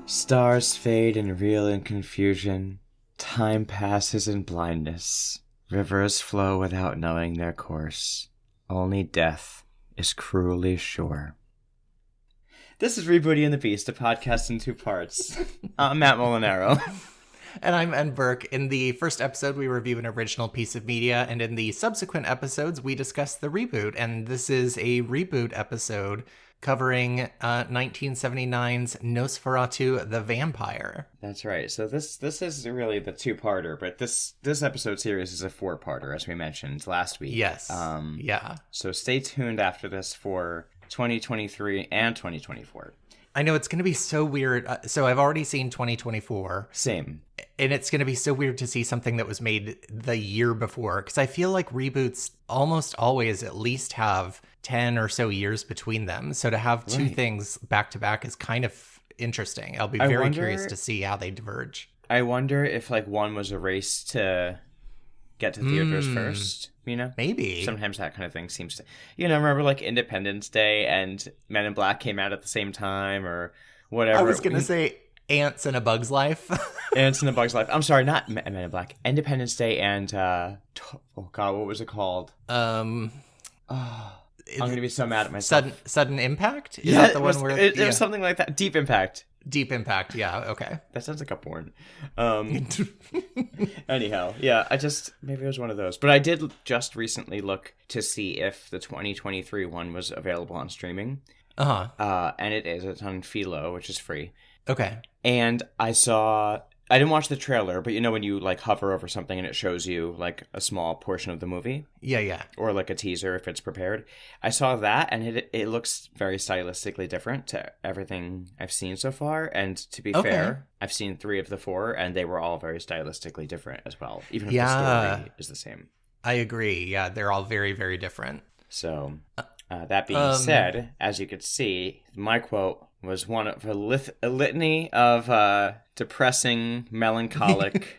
Stars fade and reel in confusion. Time passes in blindness. Rivers flow without knowing their course. Only death is cruelly sure. This is Rebooty and the Beast, a podcast in two parts. I'm Matt Molinaro. And I'm N. Burke. In the first episode, we review an original piece of media, and in the subsequent episodes, we discuss the reboot. And this is a reboot episode covering 1979's Nosferatu the Vampire. That's right. So this is really the two-parter, but this episode series is a four-parter, as we mentioned last week. Yes. Yeah. So stay tuned after this for 2023 and 2024. I know it's going to be so weird. So I've already seen 2024. Same. And it's going to be so weird to see something that was made the year before. Because I feel like reboots almost always at least have 10 or so years between them. So to have two things back to back is kind of interesting. I'll be very curious to see how they diverge. I wonder if one was a race to get to theaters first, you know? Maybe. Sometimes that kind of thing seems to... remember Independence Day and Men in Black came out at the same time or whatever. I was going to say Ants in a Bug's Life. Ants in a Bug's Life. I'm sorry, not Men in Black. Independence Day and... oh, God, what was it called? I'm going to be so mad at myself. Sudden Impact? Is that the one where... It was something like that. Deep Impact. Deep Impact, yeah, okay. That sounds like a porn. Anyhow, yeah, maybe it was one of those. But I did just recently look to see if the 2023 one was available on streaming. And it is. It's on Philo, which is free. Okay. And I didn't watch the trailer, but when you hover over something and it shows you a small portion of the movie? Yeah. Or a teaser if it's prepared. I saw that and it looks very stylistically different to everything I've seen so far. And to be fair, I've seen 3 of the 4 and they were all very stylistically different as well. Even if the story is the same. I agree. Yeah, they're all very, very different. So, that being said, as you could see, my quote was one of a litany of depressing, melancholic,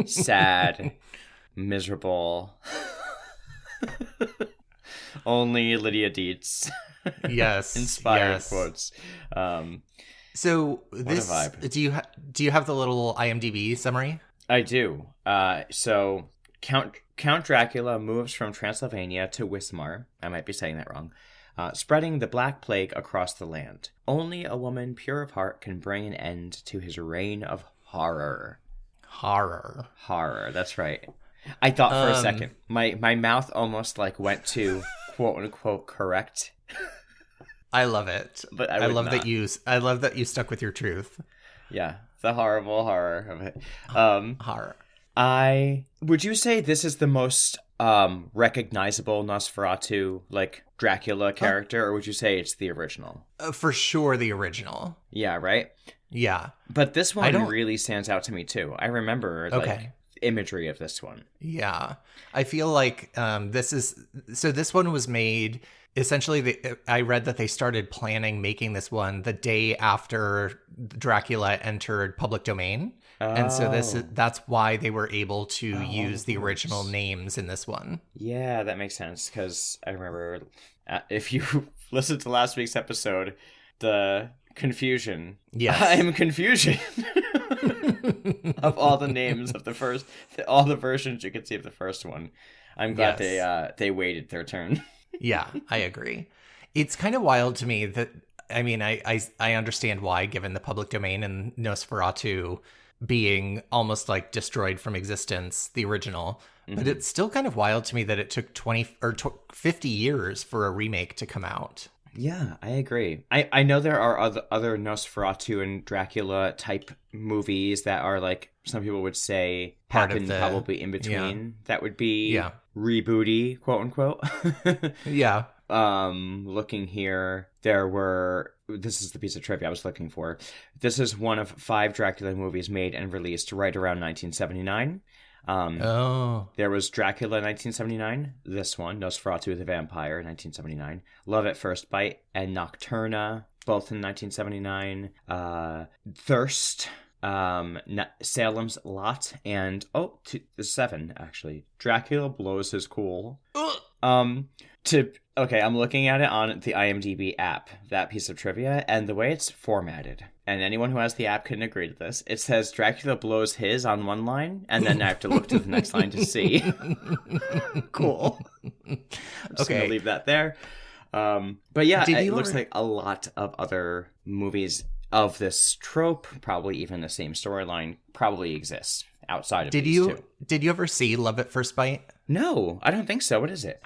sad, miserable, only Lydia Dietz inspired quotes. So this, what a vibe. Do you have the little IMDb summary? I do. So Count Dracula moves from Transylvania to Wismar. I might be saying that wrong. Spreading the Black Plague across the land. Only a woman pure of heart can bring an end to his reign of horror. Horror, that's right. I thought for a second. My mouth almost went to quote-unquote correct. I love it. But I love that you stuck with your truth. Yeah, the horrible horror of it. Horror. Would you say this is the most recognizable Nosferatu Dracula character, or would you say it's the original? For sure the original. Yeah, right? Yeah. But this one really stands out to me too. I remember imagery of this one. Yeah. I feel like this one was made essentially I read that they started planning making this one the day after Dracula entered public domain. And so that's why they were able to use the original names in this one. Yeah, that makes sense, because I remember if you listened to last week's episode, the confusion. Yes. I'm confusion of all the names of all the versions you could see of the first one. I'm glad they waited their turn. Yeah, I agree. It's kind of wild to me that, I understand why, given the public domain and Nosferatu being almost destroyed from existence, the original. Mm-hmm. But it's still kind of wild to me that it took 50 years for a remake to come out. Yeah, I agree. I know there are other Nosferatu and Dracula type movies that are some people would say happened probably in between. Yeah. That would be rebooty, quote unquote. Yeah. Looking here, this is the piece of trivia I was looking for. This is one of 5 Dracula movies made and released right around 1979. There was Dracula 1979, this one, Nosferatu the Vampire 1979, Love at First Bite, and Nocturna, both in 1979, Thirst, Salem's Lot, and 7 actually, Dracula Blows His Cool. Okay, I'm looking at it on the IMDb app, that piece of trivia, and the way it's formatted, and anyone who has the app can agree to this, it says Dracula blows his on one line, and then I have to look to the next line to see. Cool. I'm just going to leave that there. But yeah, it looks like a lot of other movies of this trope, probably even the same storyline, probably exists outside of these two. Did you ever see Love at First Bite? No, I don't think so. What is it?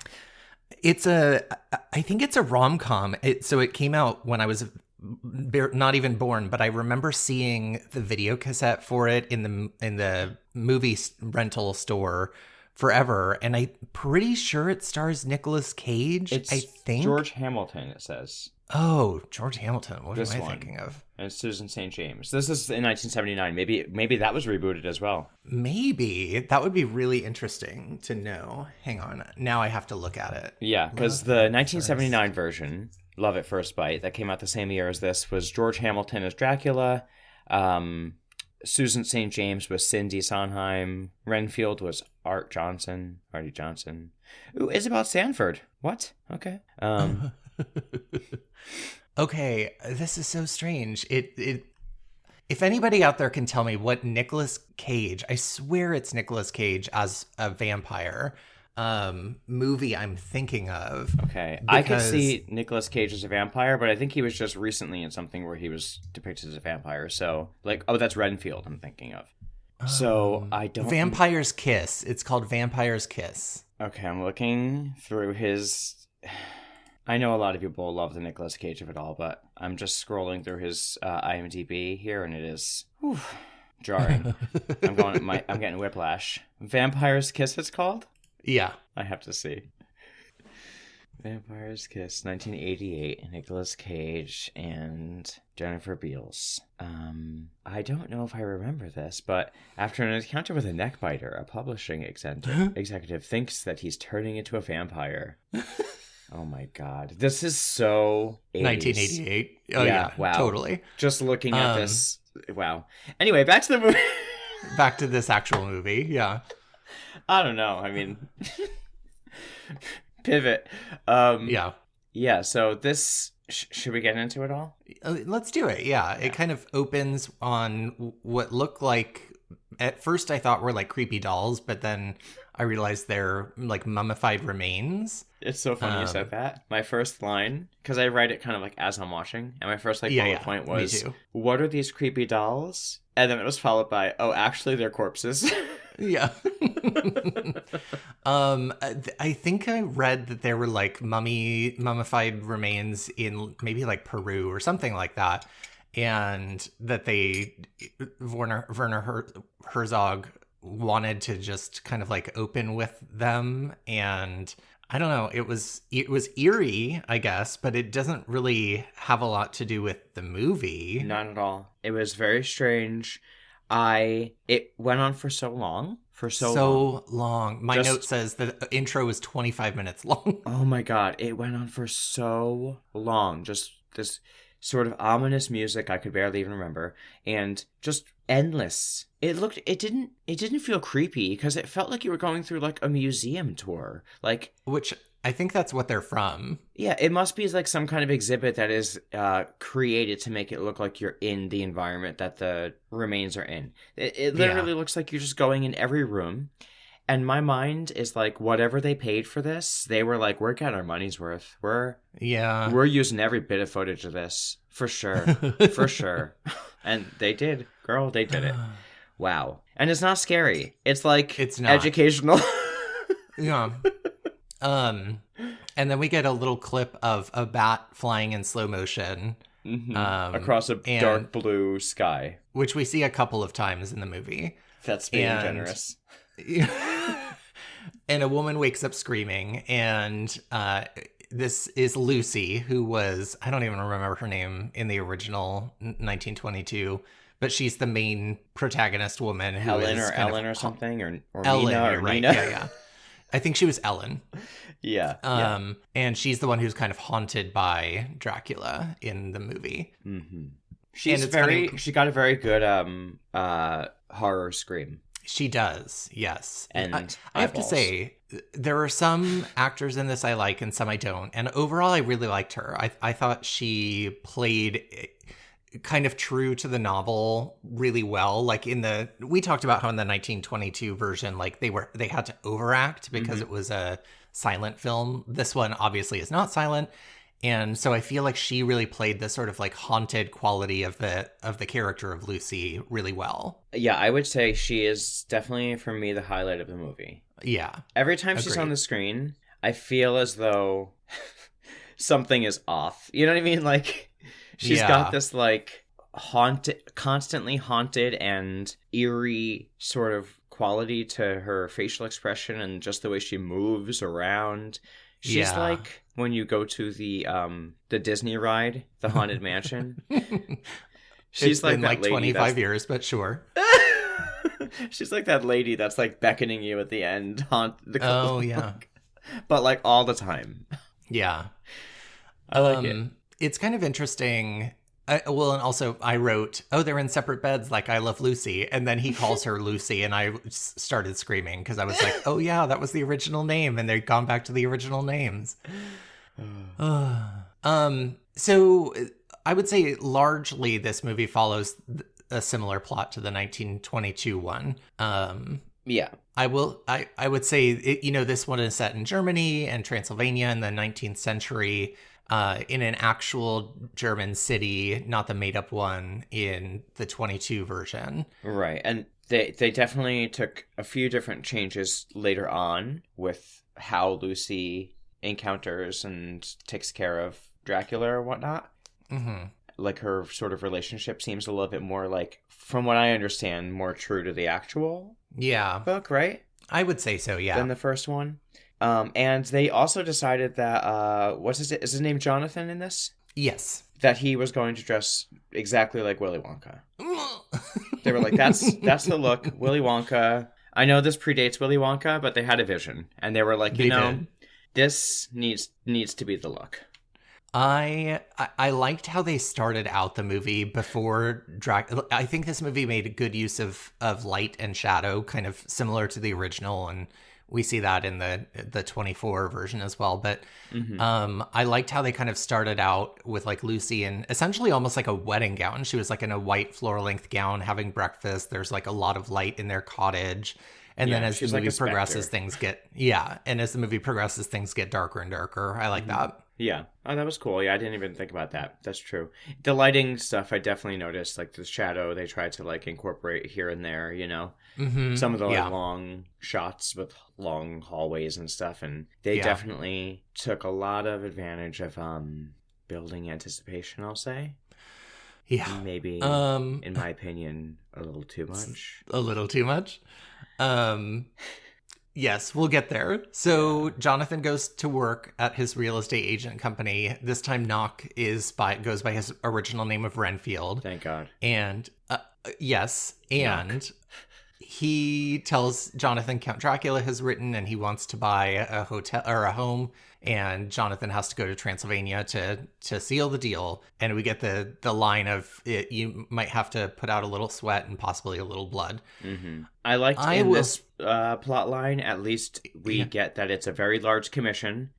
I think it's a rom-com. So it came out when I was not even born, but I remember seeing the video cassette for it in the movie rental store forever, and I'm pretty sure it stars Nicolas Cage. I think George Hamilton. It says. Oh, George Hamilton. What am I thinking of? And Susan St. James. This is in 1979. Maybe that was rebooted as well. Maybe. That would be really interesting to know. Hang on. Now I have to look at it. Yeah, because the 1979 version, Love at First Bite, that came out the same year as this, was George Hamilton as Dracula. Susan St. James was Cindy Sondheim. Renfield was Artie Johnson. Ooh, Isabel Sanford. What? Okay. Okay, this is so strange. If anybody out there can tell me what Nicolas Cage, I swear it's Nicolas Cage as a vampire movie I'm thinking of. Okay, I could see Nicolas Cage as a vampire, but I think he was just recently in something where he was depicted as a vampire. So, that's Renfield I'm thinking of. So, I don't... Vampire's Kiss. It's called Vampire's Kiss. Okay, I'm looking through his... I know a lot of people love the Nicolas Cage of it all, but I'm just scrolling through his IMDb here, and it is jarring. I'm getting whiplash. Vampire's Kiss, it's called? Yeah, I have to see. Vampire's Kiss, 1988. Nicolas Cage and Jennifer Beals. I don't know if I remember this, but after an encounter with a neckbiter, a publishing executive thinks that he's turning into a vampire. Oh my god. This is so 80s. 1988. Oh yeah, wow. Totally. Just looking at this. Wow. Anyway, back to the movie. Back to this actual movie, yeah. I don't know. I mean, pivot. Yeah, so this... should we get into it all? Let's do it, yeah. It kind of opens on what looked like... At first I thought were like creepy dolls, but then I realized they're like mummified remains. It's so funny you said that. My first line, because I write it kind of like as I'm watching, and my first bullet point was, what are these creepy dolls? And then it was followed by, oh, actually they're corpses. Yeah. I think I read that there were like mummified remains in maybe like Peru or something like that. And that Werner Herzog wanted to just kind of like open with them, and I don't know, it was eerie, I guess, but it doesn't really have a lot to do with the movie. Not at all. It was very strange. It went on for so long. So long. My note says the intro was 25 minutes long. Oh my god, it went on for so long. Just this sort of ominous music I could barely even remember, and just endless. It didn't feel creepy because it felt like you were going through like a museum tour, which I think that's what they're from. Yeah, it must be like some kind of exhibit that is created to make it look like you're in the environment that the remains are in. It literally looks like you're just going in every room. And my mind is like, whatever they paid for this, they were like, we're getting our money's worth. We're using every bit of footage of this for sure, for sure. And they did, girl, they did it. Wow. And it's not scary. It's like it's not educational. Yeah. And then we get a little clip of a bat flying in slow motion across a dark blue sky, which we see a couple of times in the movie. That's being generous. And a woman wakes up screaming, and this is Lucy, who was, I don't even remember her name in the original 1922, but she's the main protagonist woman. Ellen or something, or Ellen, Nina, or right. Nina. Yeah. I think she was Ellen. Yeah. And she's the one who's kind of haunted by Dracula in the movie. Mm-hmm. She got a very good horror scream. She does, yes. And I have to eyeballs. say, there are some actors in this I like and some I don't. And overall, I really liked her. I thought she played kind of true to the novel really well. Like we talked about how in the 1922 version, like they had to overact because it was a silent film. This one obviously is not silent. And so I feel like she really played the sort of like haunted quality of the character of Lucy really well. Yeah, I would say she is definitely, for me, the highlight of the movie. Yeah. Every time she's on the screen, I feel as though something is off. You know what I mean? Like, she's got this, like, constantly haunted and eerie sort of quality to her facial expression and just the way she moves around. She's like when you go to the Disney ride, the Haunted Mansion. She's it's like been that like lady 25 years, but sure. She's like that lady that's like beckoning you at the end. Oh, yeah. But like all the time. Yeah. I like it. It's kind of interesting. Well, and also I wrote, oh, they're in separate beds like I Love Lucy. And then he calls her Lucy and I started screaming because I was like, oh, yeah, that was the original name. And they'd gone back to the original names. So I would say largely this movie follows a similar plot to the 1922 one. Yeah. I would say, this one is set in Germany and Transylvania in the 19th century. In an actual German city, not the made-up one in the 22 version. Right, and they definitely took a few different changes later on with how Lucy encounters and takes care of Dracula or whatnot. Mm-hmm. Like, her sort of relationship seems a little bit more, like, from what I understand, more true to the actual book, right? I would say so, yeah. Than the first one. And they also decided that, is his name Jonathan in this? Yes. That he was going to dress exactly like Willy Wonka. They were like, that's the look, Willy Wonka. I know this predates Willy Wonka, but they had a vision. And they were like, this needs to be the look. I liked how they started out the movie before Dracula. I think this movie made a good use of light and shadow, kind of similar to the original, and we see that in the 24 version as well. But I liked how they kind of started out with like Lucy in essentially almost like a wedding gown. She was like in a white floor-length gown having breakfast. There's like a lot of light in their cottage. And then as the movie progresses, things get darker and darker. I like that. Yeah. Oh, that was cool. Yeah, I didn't even think about that. That's true. The lighting stuff, I definitely noticed. Like the shadow, they tried to like incorporate here and there, Some of the long shots with long hallways and stuff. And they definitely took a lot of advantage of building anticipation, I'll say. Yeah. Maybe, in my opinion, a little too much. A little too much? Yes, we'll get there. So Jonathan goes to work at his real estate agent company. This time Knock goes by his original name of Renfield. Thank God. And he tells Jonathan Count Dracula has written and he wants to buy a hotel or a home, and Jonathan has to go to Transylvania to seal the deal. And we get the line of you might have to put out a little sweat and possibly a little blood. Mm-hmm. I liked this plot line, at least we get that it's a very large commission,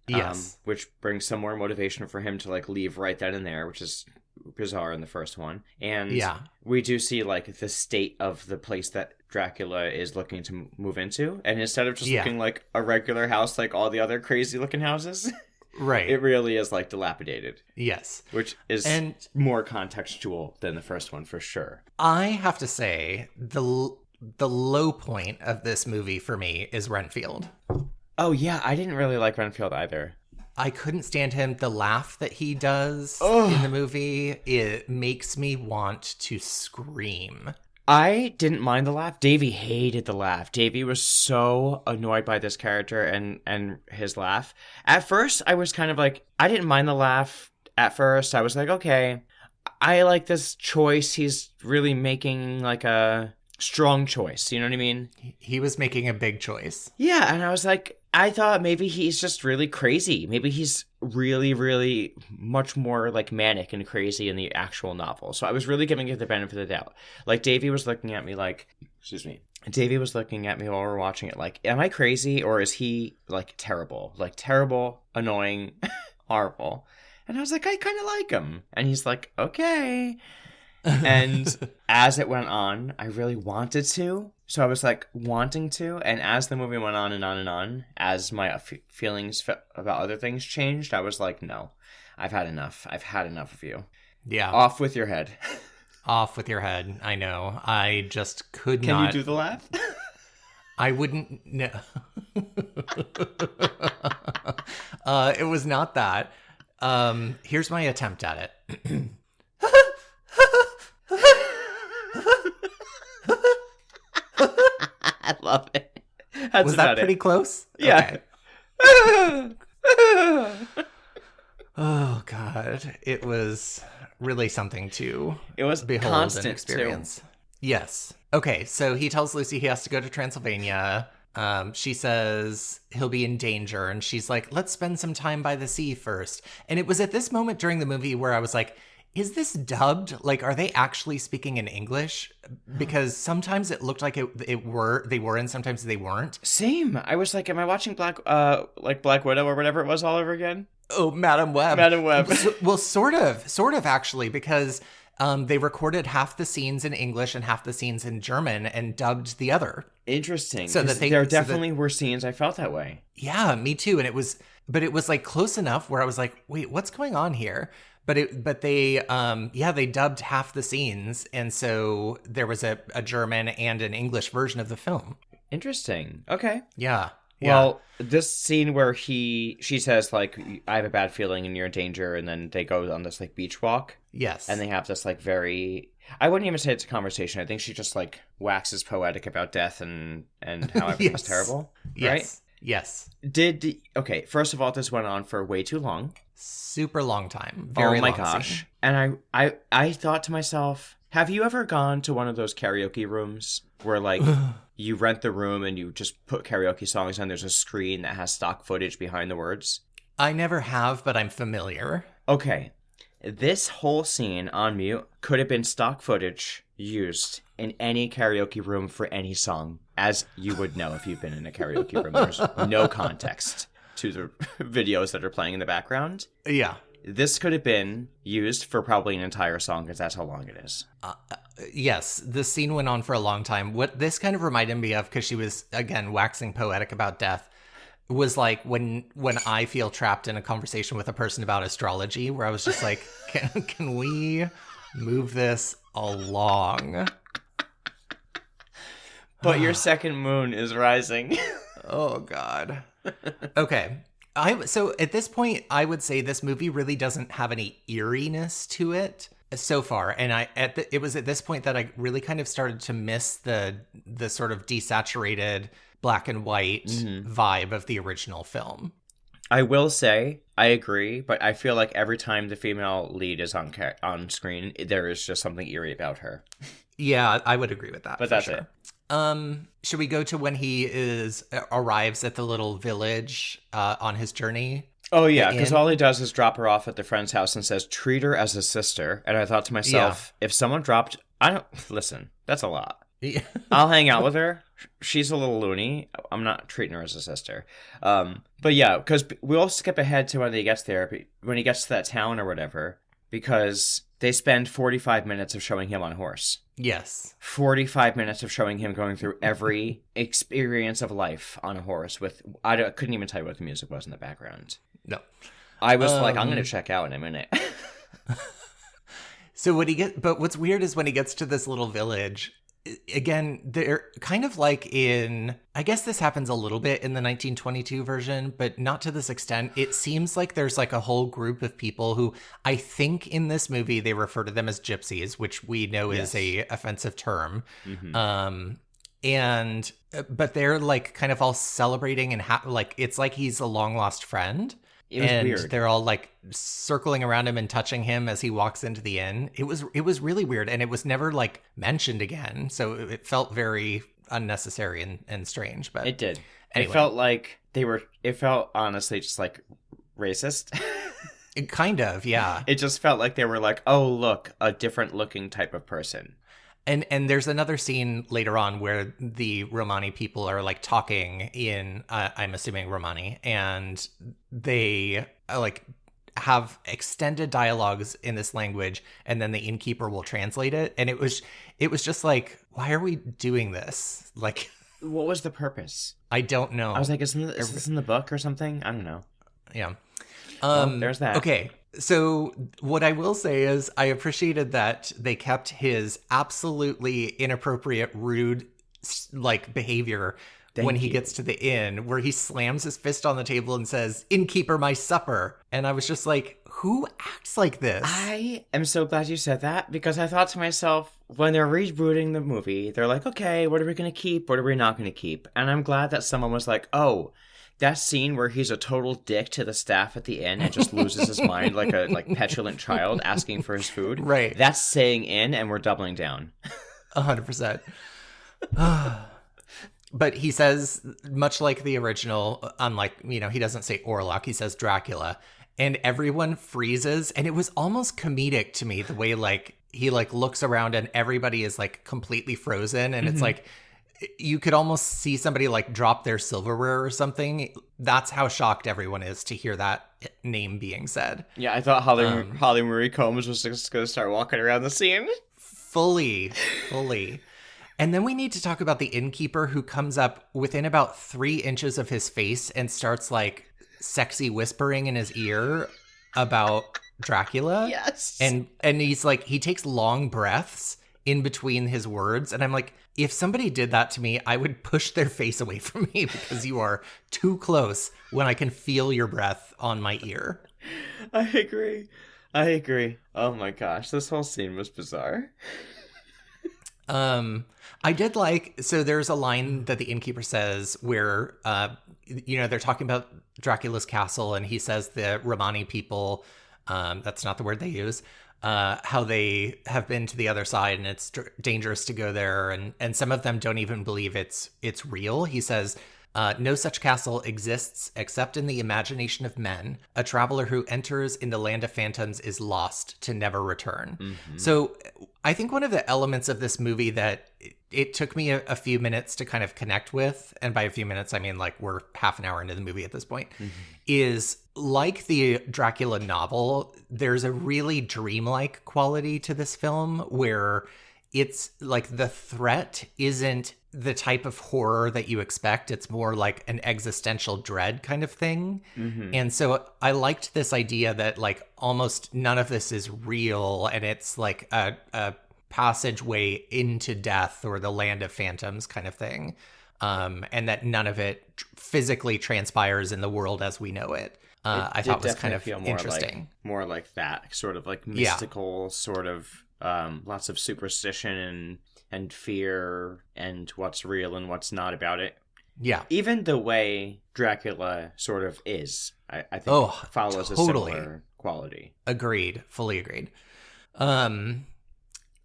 which brings some more motivation for him to like leave right then and there, which is bizarre in the first one. And we do see like the state of the place that Dracula is looking to move into, and instead of just looking like a regular house like all the other crazy looking houses, right, it really is like dilapidated. Yes, which is more contextual than the first one for sure. I have to say the low point of this movie for me is Renfield. Oh yeah, I didn't really like Renfield either. I couldn't stand him. The laugh that he does in the movie, it makes me want to scream. I didn't mind the laugh. Davey hated the laugh. Davey was so annoyed by this character and his laugh. At first, I was kind of like, I didn't mind the laugh at first. I was like, okay, I like this choice. He's really making like a strong choice. You know what I mean? He was making a big choice. Yeah, and I was like, I thought maybe he's just really crazy. Maybe he's really, really much more like manic and crazy in the actual novel. So I was really giving it the benefit of the doubt. Like Davey was looking at me like, excuse me, Davey was looking at me while we were watching it like, am I crazy or is he like terrible? Like terrible, annoying, horrible. And I was like, I kind of like him. And he's like, okay. And as it went on, I really wanted to. So I was like wanting to. And as the movie went on and on and on, as my feelings about other things changed, I was like, no, I've had enough. I've had enough of you. Yeah. Off with your head. Off with your head. I know. I just could Can not. you do the laugh? I wouldn't. No. It was not that. Here's my attempt at it. I love it. That's was that pretty close? Yeah. Okay. Oh God, it was really something to behold constant and experience. too. Yes. Okay, so he tells Lucy he has to go to Transylvania. She says he'll be in danger, and she's like, let's spend some time by the sea first. And it was at this moment during the movie where I was like, is this dubbed? Like, are they actually speaking in English? Because sometimes it looked like they were, and sometimes they weren't. Same. I was like, am I watching Black Widow or whatever it was all over again? Oh, Madam Web. Madam Web. Well, sort of actually, because they recorded half the scenes in English and half the scenes in German and dubbed the other. Interesting. So that there definitely were scenes I felt that way. Yeah, me too. And it was like close enough where I was like, wait, what's going on here? But they dubbed half the scenes, and so there was a German and an English version of the film. Interesting. Okay. Yeah. Well, this scene where she says like, I have a bad feeling and you're in danger, and then they go on this like beach walk. Yes. And they have this like very, I wouldn't even say it's a conversation. I think she just like waxes poetic about death and how everything was terrible. Right? Yes. Okay, first of all, this went on for way too long. Super long time. Very long gosh. Scene. And I thought to myself, have you ever gone to one of those karaoke rooms where like you rent the room and you just put karaoke songs on, there's a screen that has stock footage behind the words? I never have, but I'm familiar. Okay. This whole scene on mute could have been stock footage used in any karaoke room for any song, as you would know if you've been in a karaoke room. There's no context to the videos that are playing in the background. Yeah. This could have been used for probably an entire song because that's how long it is. Yes, the scene went on for a long time. What this kind of reminded me of, because she was, again, waxing poetic about death, was like when I feel trapped in a conversation with a person about astrology, where I was just like, can we move this along? But your second moon is rising. Oh, God. Okay. So at this point, I would say this movie really doesn't have any eeriness to it so far. And it was at this point that I really kind of started to miss the sort of desaturated black and white vibe of the original film. I will say, I agree, but I feel like every time the female lead is on screen, there is just something eerie about her. Yeah, I would agree with that. But that's sure. It. Should we go to when he arrives at the little village on his journey? Oh, yeah, because all he does is drop her off at the friend's house and says, treat her as a sister. And I thought to myself, if someone dropped... Listen, that's a lot. Yeah. I'll hang out with her. She's a little loony. I'm not treating her as a sister. But yeah, because we'll skip ahead to when he gets there, when he gets to that town or whatever, because they spend 45 minutes of showing him on a horse. Yes. 45 minutes of showing him going through every experience of life on a horse with... I couldn't even tell you what the music was in the background. No. I was like, I'm going to check out in a minute. So but what's weird is when he gets to this little village, again, they're kind of like I guess this happens a little bit in the 1922 version, but not to this extent. It seems like there's like a whole group of people who I think in this movie, they refer to them as gypsies, which we know is a offensive term. Mm-hmm. But they're like kind of all celebrating and like, it's like he's a long lost friend. It was weird. They're all like circling around him and touching him as he walks into the inn. It was really weird, and it was never like mentioned again. So it felt very unnecessary and strange. But it did. Anyway. It felt like it felt honestly just like racist. Kind of, yeah. It just felt like they were like, oh, look, a different looking type of person. And there's another scene later on where the Romani people are like talking in, I'm assuming Romani, and they like have extended dialogues in this language, and then the innkeeper will translate it. And it was just like, why are we doing this? Like, what was the purpose? I don't know. I was like, is this in the book or something? I don't know. Yeah. There's that. Okay. So what I will say is I appreciated that they kept his absolutely inappropriate, rude, like behavior when he gets to the inn, where he slams his fist on the table and says, "Innkeeper, my supper." And I was just like, who acts like this? I am so glad you said that, because I thought to myself, when they're rebooting the movie, they're like, okay, what are we going to keep? What are we not going to keep? And I'm glad that someone was like, oh, that scene where he's a total dick to the staff at the inn and just loses his mind like a petulant child asking for his food. Right. That's staying in, and we're doubling down. 100%. But he says, much like the original, unlike, he doesn't say Orlok, he says Dracula. And everyone freezes. And it was almost comedic to me, the way like he like looks around and everybody is like completely frozen. And it's like, you could almost see somebody like drop their silverware or something. That's how shocked everyone is to hear that name being said. Yeah, I thought Holly Marie Combs was just going to start walking around the scene. Fully. And then we need to talk about the innkeeper, who comes up within about 3 inches of his face and starts like sexy whispering in his ear about Dracula. Yes. And he's like, he takes long breaths in between his words. And I'm like, if somebody did that to me, I would push their face away from me, because you are too close when I can feel your breath on my ear. I agree. Oh my gosh, this whole scene was bizarre. I did like, so there's a line that the innkeeper says where, they're talking about Dracula's castle, and he says the Romani people, that's not the word they use, how they have been to the other side and it's dangerous to go there. And some of them don't even believe it's real. He says, no such castle exists except in the imagination of men. A traveler who enters in the land of phantoms is lost to never return. Mm-hmm. So I think one of the elements of this movie that it took me a few minutes to kind of connect with, and by a few minutes, I mean like we're half an hour into the movie at this point, is like the Dracula novel, there's a really dreamlike quality to this film where it's like the threat isn't the type of horror that you expect. It's more like an existential dread kind of thing. Mm-hmm. And so I liked this idea that like almost none of this is real, and it's like a passageway into death or the land of phantoms kind of thing. And that none of it physically transpires in the world as we know it. I thought was kind of interesting. More like that sort of like mystical sort of lots of superstition and fear and what's real and what's not about it. Yeah. Even the way Dracula sort of is, I think follows a similar quality. Agreed. Fully agreed.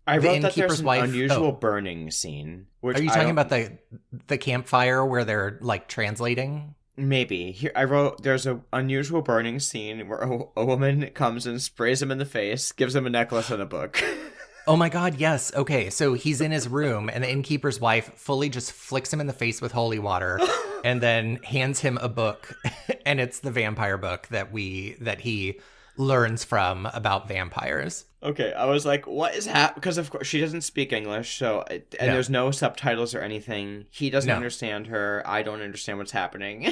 I wrote that there's an unusual burning scene. Which are you talking about the campfire where they're like translating? Maybe. Here I wrote there's an unusual burning scene where a woman comes and sprays him in the face, gives him a necklace and a book. Oh my God, yes. Okay, so he's in his room and the innkeeper's wife fully just flicks him in the face with holy water and then hands him a book, and it's the vampire book that he learns from about vampires. Okay, I was like, what is happening? Because of course she doesn't speak English, there's no subtitles or anything. He doesn't understand her. I don't understand what's happening.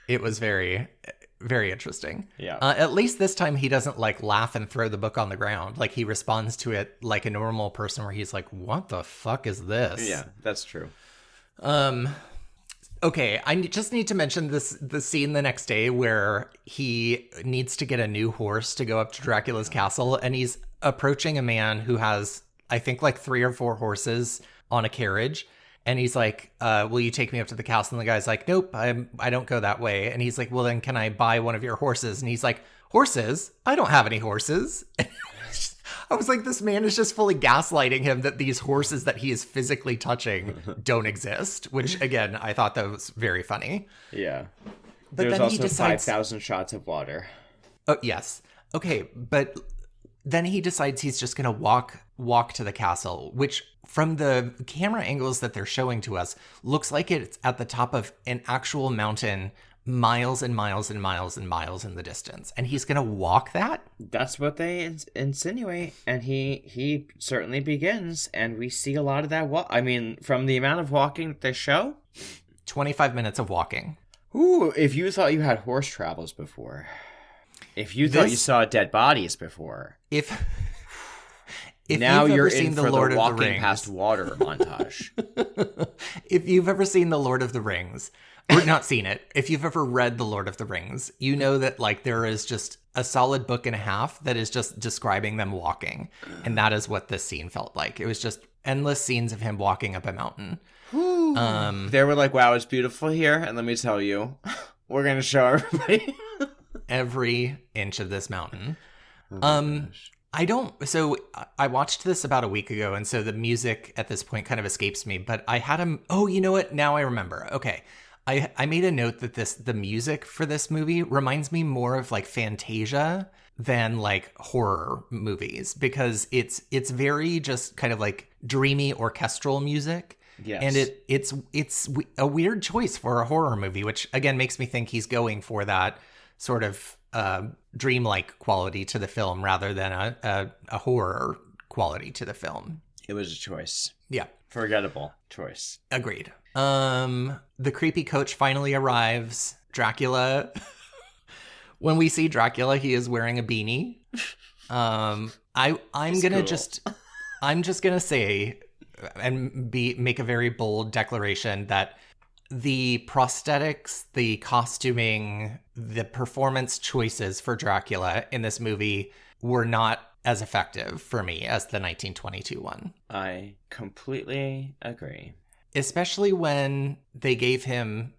It was very, very interesting. Yeah. At least this time he doesn't like laugh and throw the book on the ground. Like he responds to it like a normal person, where he's like, "What the fuck is this?" Yeah, that's true. Okay, I just need to mention the scene the next day where he needs to get a new horse to go up to Dracula's castle, and he's approaching a man who has, I think, like 3 or 4 horses on a carriage, and he's like, will you take me up to the castle? And the guy's like, nope, I don't go that way. And he's like, well, then can I buy one of your horses? And he's like, horses? I don't have any horses. I was like, this man is just fully gaslighting him that these horses that he is physically touching don't exist, which, again, I thought that was very funny. Yeah. But there's also 5,000 shots of water. Oh, yes. Okay, but then he decides he's just going to walk to the castle, which from the camera angles that they're showing to us looks like it's at the top of an actual mountain, miles and miles and miles and miles in the distance. And he's going to walk that? That's what they insinuate. And he certainly begins. And we see a lot of that. I mean, from the amount of walking that they show. 25 minutes of walking. Ooh, if you thought you had horse travels before. If you thought you saw dead bodies before. If now you've you're ever seen in the for Lord the of the walking Rings past water montage. If you've ever seen the Lord of the Rings, or not seen it, if you've ever read the Lord of the Rings, you know that like there is just a solid book and a half that is just describing them walking, and that is what this scene felt like. It was just endless scenes of him walking up a mountain. They were like, "Wow, it's beautiful here," and let me tell you, we're gonna show everybody every inch of this mountain. So I watched this about a week ago, and so the music at this point kind of escapes me, but I had you know what? Now I remember. Okay. I made a note that the music for this movie reminds me more of like Fantasia than like horror movies, because it's very just kind of like dreamy orchestral music. Yes. And it's a weird choice for a horror movie, which again makes me think he's going for that sort of dreamlike quality to the film rather than a horror quality to the film. It was a choice. Yeah. Forgettable choice. Agreed. The creepy coach finally arrives. Dracula. When we see Dracula, he is wearing a beanie. I'm just gonna say and make a very bold declaration that the prosthetics, the costuming, the performance choices for Dracula in this movie were not as effective for me as the 1922 one. I completely agree. Especially when they gave him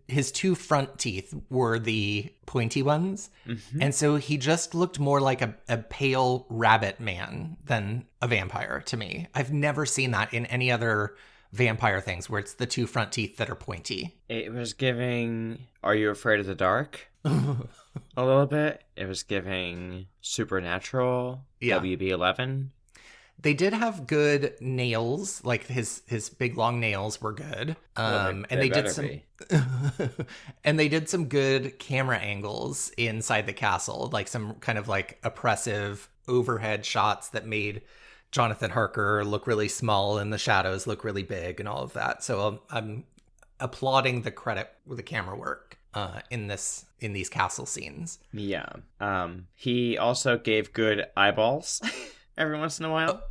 his two front teeth were the pointy ones. Mm-hmm. And so he just looked more like a pale rabbit man than a vampire to me. I've never seen that in any other vampire things where it's the two front teeth that are pointy. It was giving Are You Afraid of the Dark? A little bit. It was giving Supernatural, yeah. WB11. They did have good nails, like his big long nails were good. And they did some and they did some good camera angles inside the castle, like some kind of like oppressive overhead shots that made Jonathan Harker look really small and the shadows look really big and all of that. So I'm applauding the credit with the camera work in these castle scenes. Yeah. He also gave good eyeballs every once in a while.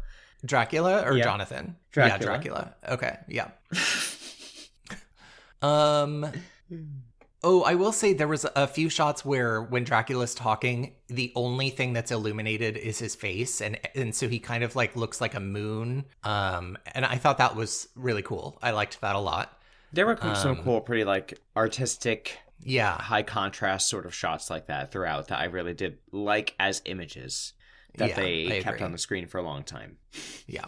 Dracula or yeah. Jonathan? Dracula. Yeah, Dracula. Okay, yeah. I will say there was a few shots where when Dracula's talking, the only thing that's illuminated is his face, and so he kind of like looks like a moon. And I thought that was really cool. I liked that a lot. There were some cool, pretty like artistic, yeah, high contrast sort of shots like that throughout that I really did like as images that they kept on the screen for a long time. Yeah.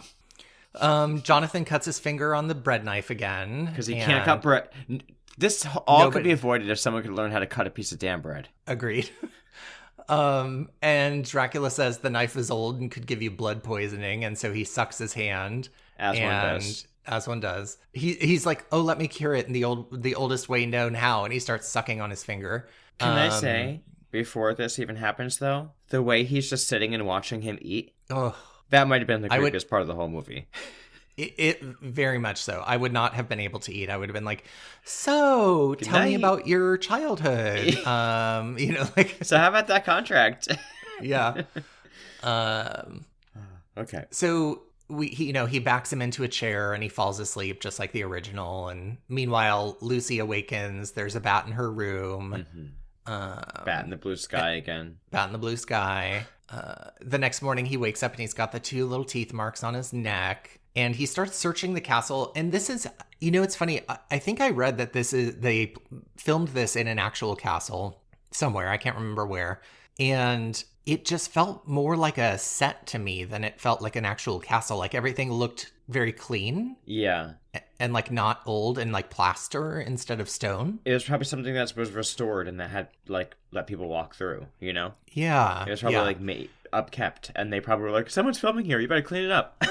Jonathan cuts his finger on the bread knife again. Because he can't cut bread. This all could be avoided if someone could learn how to cut a piece of damn bread. Agreed. And Dracula says the knife is old and could give you blood poisoning, and so he sucks his hand. As one does. He's like, oh, let me cure it in the oldest way known how, and he starts sucking on his finger. Can I say, before this even happens, though, the way he's just sitting and watching him eat, that might have been the creepiest part of the whole movie. It very much so. I would not have been able to eat. I would have been like, so tell me about your childhood. So how about that contract? Yeah. Okay. So he backs him into a chair and he falls asleep just like the original. And meanwhile, Lucy awakens. There's a bat in her room. Mm-hmm. Bat in the blue sky again. Bat in the blue sky. The next morning he wakes up and he's got the two little teeth marks on his neck. And he starts searching the castle. And this is, it's funny. I think I read that they filmed this in an actual castle somewhere. I can't remember where. And it just felt more like a set to me than it felt like an actual castle. Like everything looked very clean. Yeah. And like not old and like plaster instead of stone. It was probably something that was restored and that had like let people walk through, you know? Yeah. It was probably like upkept, and they probably were like, someone's filming here, you better clean it up.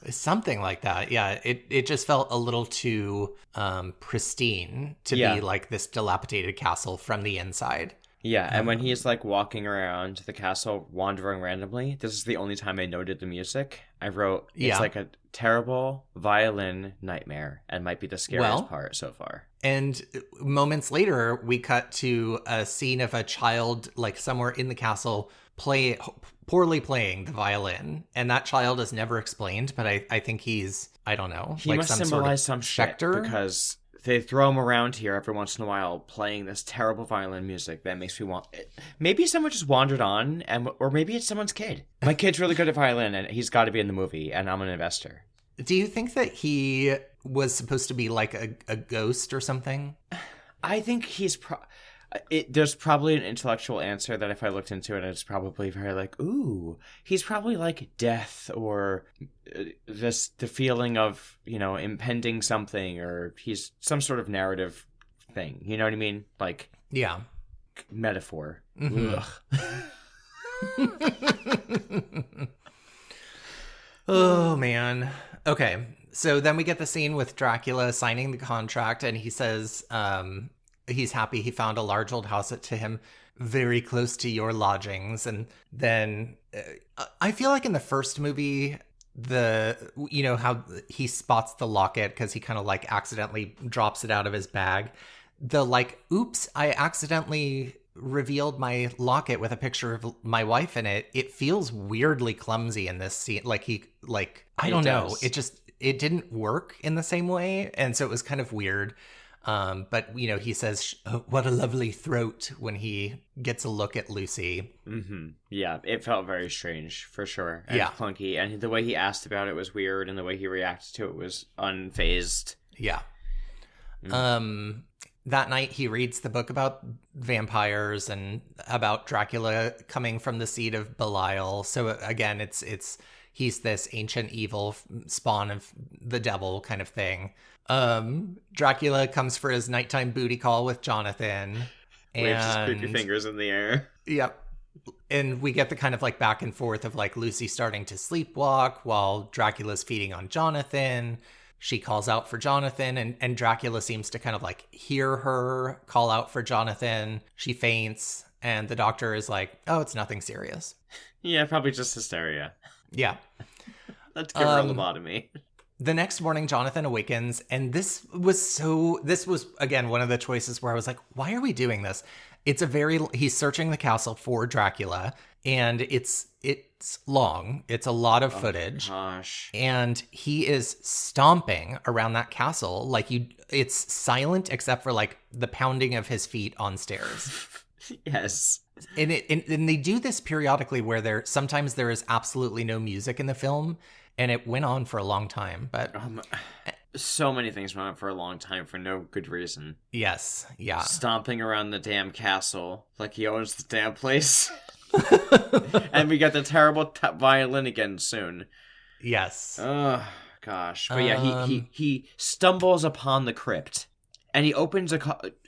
Something like that. Yeah. It just felt a little too pristine to be like this dilapidated castle from the inside. Yeah, and when he's like walking around the castle, wandering randomly, this is the only time I noted the music. I wrote, it's like a terrible violin nightmare and might be the scariest part so far. And moments later, we cut to a scene of a child like somewhere in the castle poorly playing the violin. And that child is never explained, but I think he's, I don't know. He like must some symbolize sort of some shit specter? because they throw him around here every once in a while playing this terrible violin music that makes me want it. Maybe someone just wandered on, or maybe it's someone's kid. My kid's really good at violin and he's got to be in the movie and I'm an investor. Do you think that he was supposed to be like a ghost or something? I think he's there's probably an intellectual answer that if I looked into it, it's probably very like, ooh, he's probably like death or the feeling of, impending something, or he's some sort of narrative thing. You know what I mean? Like, yeah, metaphor. Mm-hmm. Oh, man. Okay. So then we get the scene with Dracula signing the contract, and he says he's happy he found a large old house to him very close to your lodgings. And then I feel like in the first movie, how he spots the locket because he kind of like accidentally drops it out of his bag. The like, oops, I accidentally revealed my locket with a picture of my wife in it. It feels weirdly clumsy in this scene. I don't know. It didn't work in the same way. And so it was kind of weird. But he says, what a lovely throat when he gets a look at Lucy. Mm-hmm. Yeah, it felt very strange for sure. And clunky. And the way he asked about it was weird. And the way he reacted to it was unfazed. Yeah. That night he reads the book about vampires and about Dracula coming from the seed of Belial. So again, he's this ancient evil spawn of the devil kind of thing. Dracula comes for his nighttime booty call with Jonathan. Waves his creepy fingers in the air. Yep. And we get the kind of like back and forth of like Lucy starting to sleepwalk while Dracula's feeding on Jonathan. She calls out for Jonathan, and Dracula seems to kind of like hear her call out for Jonathan. She faints, and the doctor is like, oh, it's nothing serious. Yeah, probably just hysteria. Yeah. Let's give her a lobotomy. The next morning, Jonathan awakens, and this was, again, one of the choices where I was like, why are we doing this? He's searching the castle for Dracula, and it's long. It's a lot of footage. Gosh. And he is stomping around that castle. It's silent except for like the pounding of his feet on stairs. Yes. And they do this periodically where sometimes there is absolutely no music in the film, and it went on for a long time. But so many things went on for a long time for no good reason. Yes, yeah. Stomping around the damn castle like he owns the damn place. And we got the terrible violin again soon. Yes. Oh gosh. But yeah, he stumbles upon the crypt, and he opens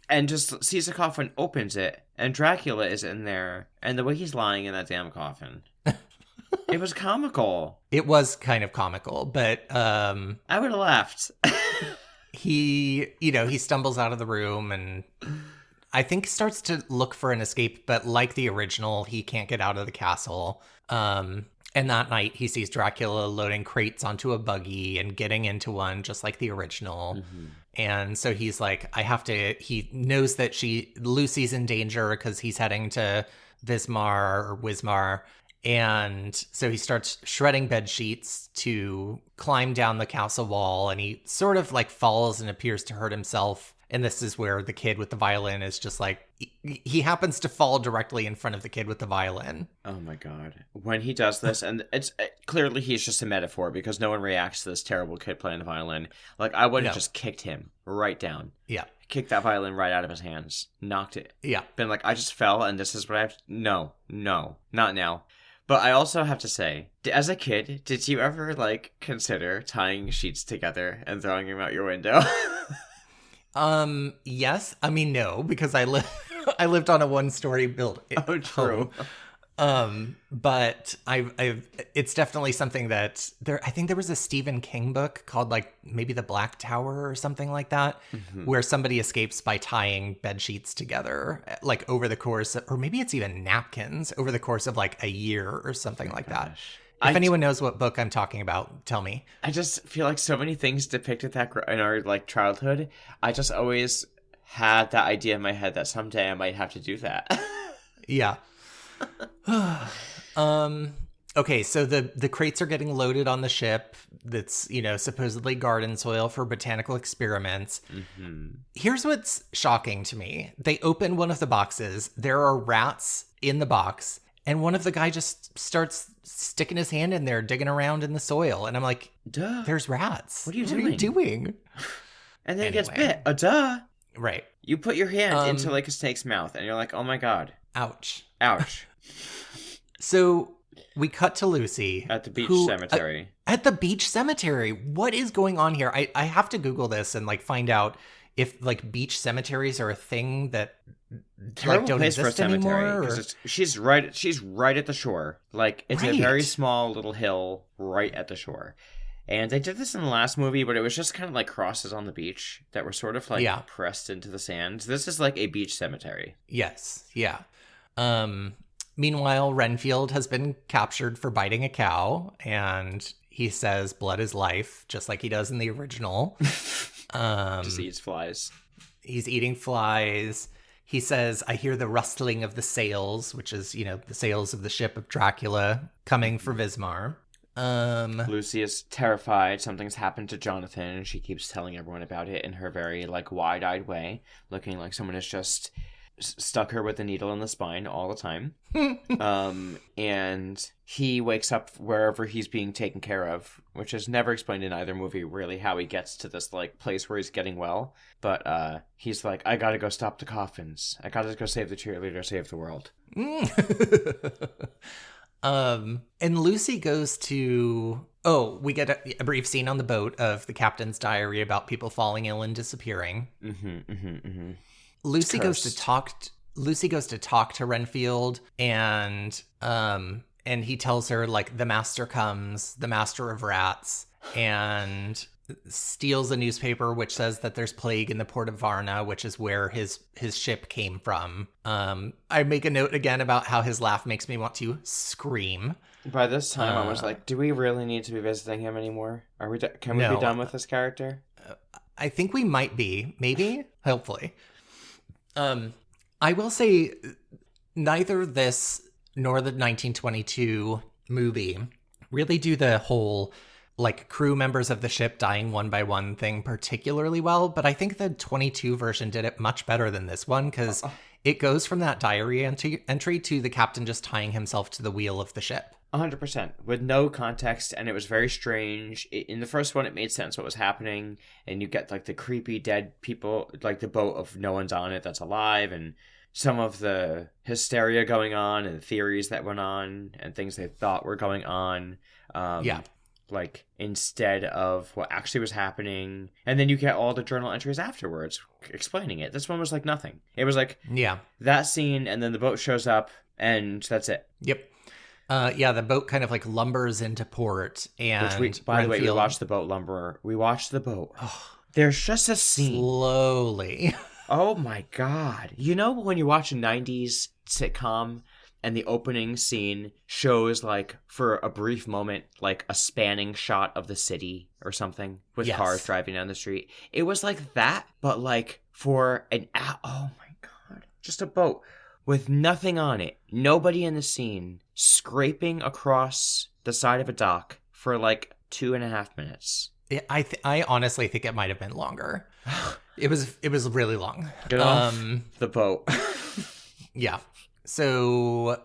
and just sees a coffin, opens it, and Dracula is in there, and the way he's lying in that damn coffin. It was comical. It was kind of comical, but I would have laughed. He stumbles out of the room and I think starts to look for an escape, but like the original, he can't get out of the castle. And that night he sees Dracula loading crates onto a buggy and getting into one just like the original. Mm-hmm. And so he's like, he knows that Lucy's in danger because he's heading to Wismar. And so he starts shredding bed sheets to climb down the castle wall, and he sort of like falls and appears to hurt himself. And this is where the kid with the violin is just like, he happens to fall directly in front of the kid with the violin. Oh my God. When he does this, and it's clearly he's just a metaphor because no one reacts to this terrible kid playing the violin. Like, I would have just kicked him right down. Yeah. Kicked that violin right out of his hands. Knocked it. Yeah. Been like, I just fell and this is what I have to... No, not now. But I also have to say, as a kid, did you ever, like, consider tying sheets together and throwing them out your window? Yes. I mean, no, because I lived on a one-story building. Oh, true. But I've it's definitely something that I think there was a Stephen King book called like maybe The Black Tower or something like that, where somebody escapes by tying bed sheets together, like over the course or maybe it's even napkins over the course of like a year or something like that. If anyone knows what book I'm talking about, tell me. I just feel like so many things depicted that in our like childhood. I just always had that idea in my head that someday I might have to do that. Yeah. Okay, so the crates are getting loaded on the ship that's, supposedly garden soil for botanical experiments. Here's what's shocking to me. They open one of the boxes. There are rats in the box. And one of the guy just starts sticking his hand in there, digging around in the soil. And I'm like, duh. There's rats. What are you doing? And then he gets bit. Duh. Right. You put your hand into like a snake's mouth and you're like, oh my God. Ouch. So we cut to Lucy. At the beach cemetery. At the beach cemetery. What is going on here? I have to Google this and like find out if like beach cemeteries are a thing that terrible don't place exist for a cemetery anymore. She's right at the shore. Like it's a very small little hill right at the shore. And they did this in the last movie, but it was just kind of like crosses on the beach that were sort of like pressed into the sand. This is like a beach cemetery. Yes. Yeah. Meanwhile, Renfield has been captured for biting a cow, and he says blood is life, just like he does in the original. Just eats flies. He's eating flies. He says, I hear the rustling of the sails, which is, the sails of the ship of Dracula coming for Wismar. Lucy is terrified. Something's happened to Jonathan, and she keeps telling everyone about it in her very, like, wide-eyed way, looking like someone has just stuck her with a needle in the spine all the time. And he wakes up wherever he's being taken care of, which is never explained in either movie, really, how he gets to this, like, place where he's getting well. But he's like, I gotta go stop the coffins. I gotta go save the cheerleader, save the world. And Lucy goes to... Oh, we get a brief scene on the boat of the captain's diary about people falling ill and disappearing. Lucy goes to talk to Renfield, and he tells her, like, the master comes, the master of rats, and steals a newspaper which says that there's plague in the port of Varna, which is where his ship came from. I make a note again about how his laugh makes me want to scream. By this time, I was like, do we really need to be visiting him anymore? Can we be done with this character? I think we might be. Maybe? Hopefully. I will say neither this nor the 1922 movie really do the whole, like, crew members of the ship dying one by one thing particularly well, but I think the 22 version did it much better than this one, because it goes from that diary entry to the captain just tying himself to the wheel of the ship. 100%, with no context, and it was very strange. In the first one, it made sense what was happening, and you get, like, the creepy dead people, like the boat of no one's on it that's alive, and some of the hysteria going on, and theories that went on, and things they thought were going on. Like, instead of what actually was happening. And then you get all the journal entries afterwards explaining it. This one was like nothing. It was like that scene, and then the boat shows up, and that's it. Yep. The boat kind of like lumbers into port, and by the way, we watched the boat lumber. We watched the boat. There's just a scene. Slowly. Oh my God. You know when you watch a 90s sitcom and the opening scene shows, like, for a brief moment, like a spanning shot of the city or something with cars driving down the street? It was like that, but like for an hour. Oh my God. Just a boat with nothing on it. Nobody in the scene, scraping across the side of a dock for like 2.5 minutes. I honestly think it might have been longer. It was really long. Get off the boat. Yeah. So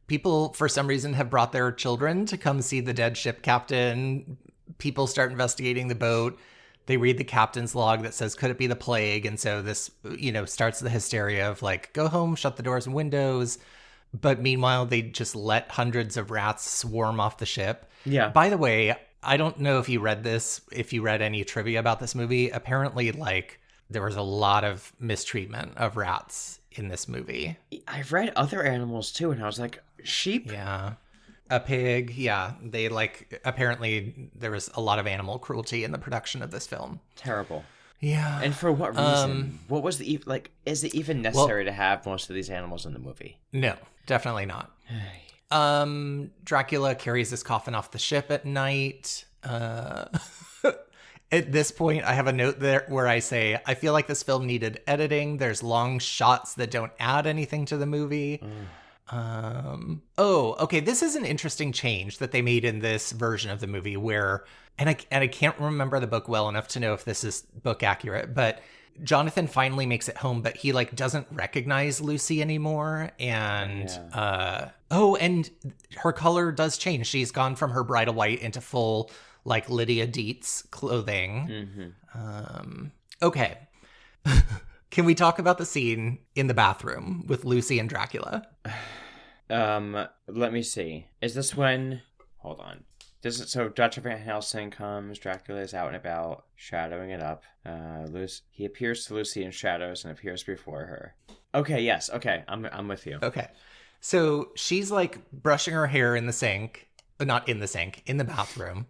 people, for some reason, have brought their children to come see the dead ship captain. People start investigating the boat. They read the captain's log that says, could it be the plague? And so this, starts the hysteria of, like, go home, shut the doors and windows. But meanwhile, they just let hundreds of rats swarm off the ship. Yeah. By the way, I don't know if you read this, if you read any trivia about this movie. Apparently, like, there was a lot of mistreatment of rats in this movie. I've read other animals too, and I was like, sheep? Yeah. A pig. Yeah. They, like, apparently there was a lot of animal cruelty in the production of this film. Terrible. Yeah. And for what reason? What was the, like, is it even necessary to have most of these animals in the movie? No, definitely not. Dracula carries his coffin off the ship at night. At this point, I have a note there where I say, I feel like this film needed editing. There's long shots that don't add anything to the movie. Okay, this is an interesting change that they made in this version of the movie where, and I can't remember the book well enough to know if this is book accurate, but Jonathan finally makes it home, but he like doesn't recognize Lucy anymore. And, and her color does change. She's gone from her bridal white into full like Lydia Dietz clothing. Okay. Can we talk about the scene in the bathroom with Lucy and Dracula? Let me see. Is this when, hold on. So Dr. Van Helsing comes, Dracula is out and about, shadowing it up. He appears to Lucy in shadows and appears before her. Okay, yes, okay, I'm with you. Okay. So she's like brushing her hair in the sink, not in the sink, in the bathroom.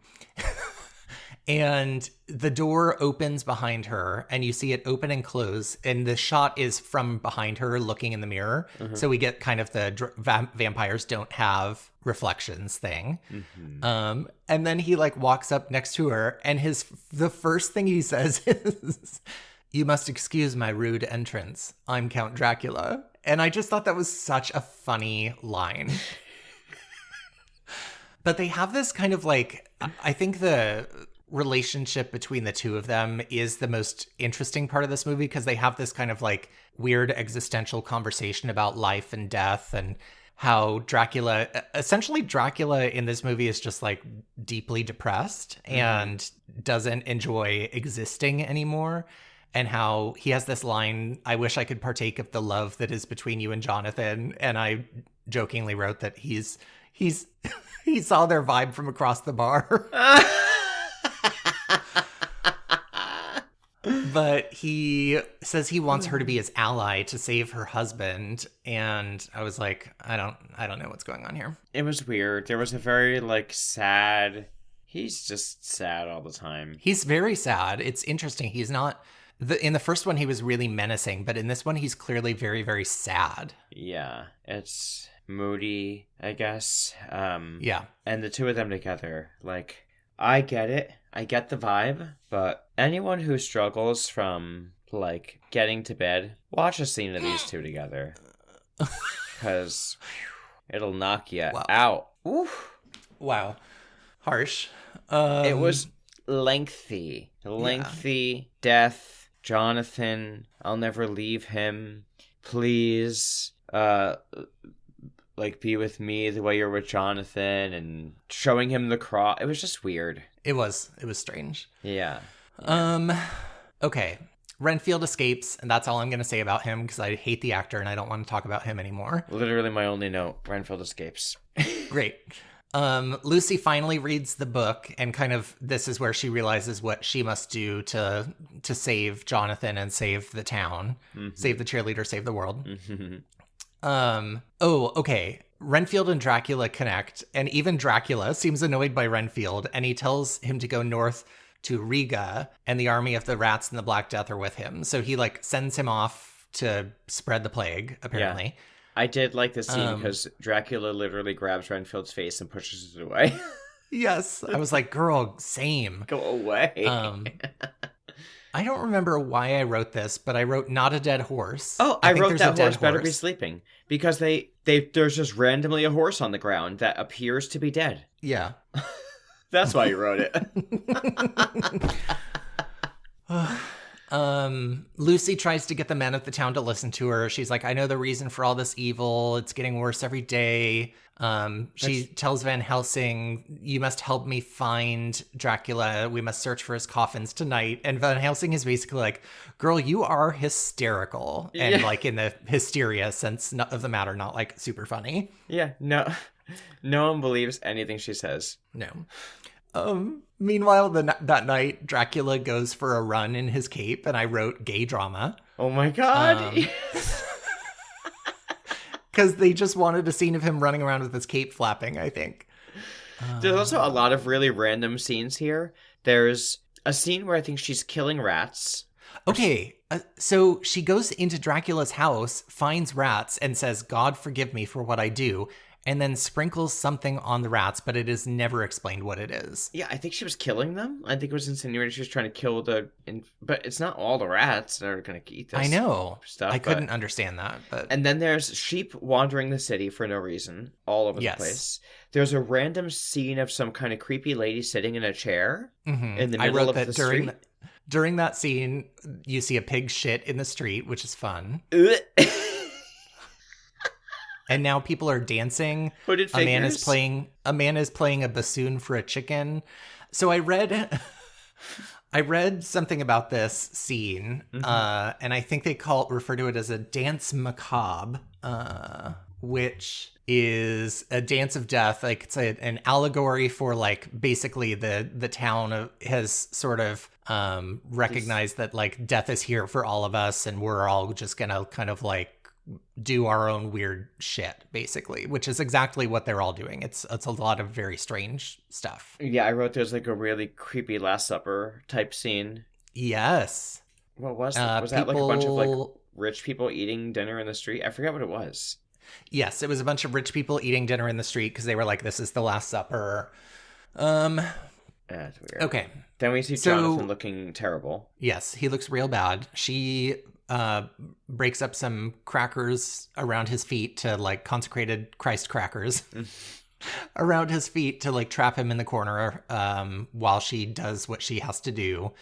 And the door opens behind her and you see it open and close. And the shot is from behind her looking in the mirror. So we get kind of the vampires don't have reflections thing. And then he like walks up next to her and the first thing he says is, "You must excuse my rude entrance. I'm Count Dracula." And I just thought that was such a funny line. But they have this kind of like, I think the relationship between the two of them is the most interesting part of this movie because they have this kind of like weird existential conversation about life and death and how Dracula in this movie is just like deeply depressed and doesn't enjoy existing anymore. And how he has this line, "I wish I could partake of the love that is between you and Jonathan." And I jokingly wrote that he saw their vibe from across the bar. But he says he wants her to be his ally to save her husband. And I was like, I don't know what's going on here. It was weird. There was a very like sad, he's just sad all the time. He's very sad. It's interesting. He's not, in the first one he was really menacing, but in this one he's clearly very, very sad. Yeah, it's moody, I guess. Yeah. And the two of them together, like, I get it. I get the vibe, but anyone who struggles from, like, getting to bed, watch a scene of these two together. Because it'll knock you out. Oof. Wow. Harsh. It was lengthy. Death. Jonathan. I'll never leave him. Please. Like, be with me the way you're with Jonathan, and showing him the cross. It was just weird. It was strange. Yeah. Okay. Renfield escapes, and that's all I'm going to say about him, because I hate the actor, and I don't want to talk about him anymore. Literally my only note. Renfield escapes. Great. Lucy finally reads the book, and kind of this is where she realizes what she must do to save Jonathan and save the town. Save the cheerleader, save the world. Okay. Renfield and Dracula connect, and even Dracula seems annoyed by Renfield, and he tells him to go north to Riga, and the army of the rats and the Black Death are with him. So he like sends him off to spread the plague, apparently. Yeah. I did like this scene because Dracula literally grabs Renfield's face and pushes it away. Yes. I was like, girl, same. Go away. I don't remember why I wrote this, but I wrote "not a dead horse." Oh, I wrote that horse better be sleeping, because there's just randomly a horse on the ground that appears to be dead. Yeah. That's why you wrote it. Lucy tries to get the men of the town to listen to her. She's like, I know the reason for all this evil. It's getting worse every day. She tells Van Helsing, you must help me find Dracula. We must search for his coffins tonight. And Van Helsing is basically like, girl, you are hysterical. And like in the hysteria sense of the matter, not like super funny. Yeah, no one believes anything she says. No. Meanwhile, that night, Dracula goes for a run in his cape, and I wrote gay drama. Oh my god. Because they just wanted a scene of him running around with his cape flapping, I think. There's also a lot of really random scenes here. There's a scene where I think she's killing rats. Okay, so she goes into Dracula's house, finds rats, and says, God forgive me for what I do, and then sprinkles something on the rats, but it is never explained what it is. Yeah, I think she was killing them. I think it was insinuated she was trying to kill but it's not all the rats that are going to eat this. I know. Stuff. I couldn't understand that. But... And then there's sheep wandering the city for no reason, all over the place. There's a random scene of some kind of creepy lady sitting in a chair in the middle of the street. During that scene, you see a pig shit in the street, which is fun. And now people are dancing. Hooded figures. A man is playing a bassoon for a chicken. So I read something about this scene, and I think they refer to it as a dance macabre, which is a dance of death. Like it's an allegory for like basically the town has sort of recognized that like death is here for all of us, and we're all just gonna kind of like do our own weird shit, basically, which is exactly what they're all doing. It's a lot of very strange stuff. Yeah, I wrote there's like a really creepy Last Supper type scene. Yes. What was that? Was that like a bunch of like rich people eating dinner in the street? I forget what it was. Yes, it was a bunch of rich people eating dinner in the street because they were like, this is the Last Supper. That's weird. Okay. Then we see Jonathan looking terrible. Yes, he looks real bad. She breaks up some crackers around his feet to like consecrated Christ crackers around his feet to like trap him in the corner while she does what she has to do,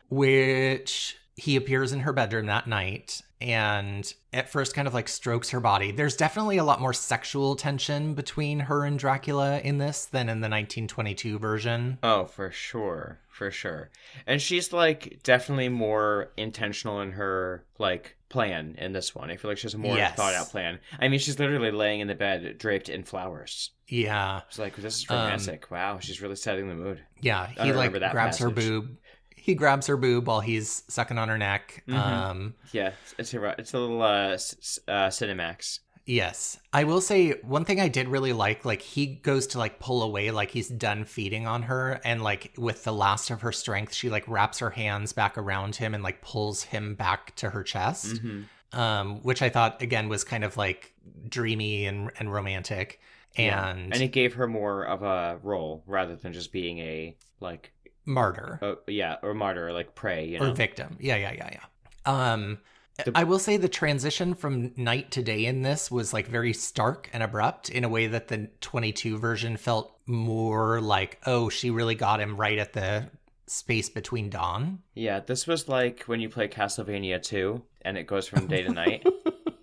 which he appears in her bedroom that night and at first kind of like strokes her body. There's definitely a lot more sexual tension between her and Dracula in this than in the 1922 version. Oh, for sure. For sure. And she's like definitely more intentional in her like plan in this one. I feel like she has a more thought out plan. I mean, she's literally laying in the bed draped in flowers. Yeah. It's like, this is romantic. Wow, she's really setting the mood. Yeah, he like grabs her boob. He grabs her boob while he's sucking on her neck. Yeah, it's a little Cinemax. Yes. I will say one thing I did really like he goes to like pull away like he's done feeding on her, and like with the last of her strength, she like wraps her hands back around him and like pulls him back to her chest, which I thought again was kind of like dreamy and romantic. And it gave her more of a role rather than just being a like martyr. Or martyr, like prey, you know? Or victim. Yeah. I will say the transition from night to day in this was like very stark and abrupt in a way that the 22 version felt more like, oh, she really got him right at the space between dawn. Yeah, this was like when you play Castlevania 2 and it goes from day to night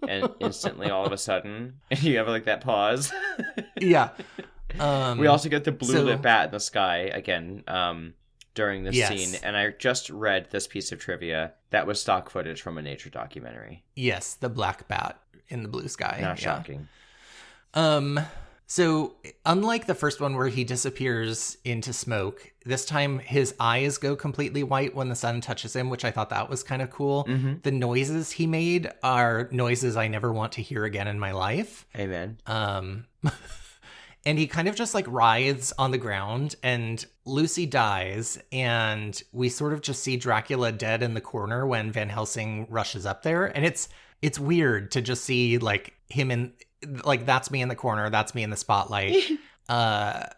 and instantly all of a sudden you have like that pause. Yeah. We also get the blue lit bat in the sky again during this scene, and I just read this piece of trivia that was stock footage from a nature documentary. Yes, the black bat in the blue sky. Not shocking. So unlike the first one where he disappears into smoke, this time his eyes go completely white when the sun touches him, which I thought that was kind of cool. The noises he made are noises I never want to hear again in my life. Amen. And he kind of just like writhes on the ground, and Lucy dies, and we sort of just see Dracula dead in the corner when Van Helsing rushes up there. And it's weird to just see like him in like, that's me in the corner, that's me in the spotlight.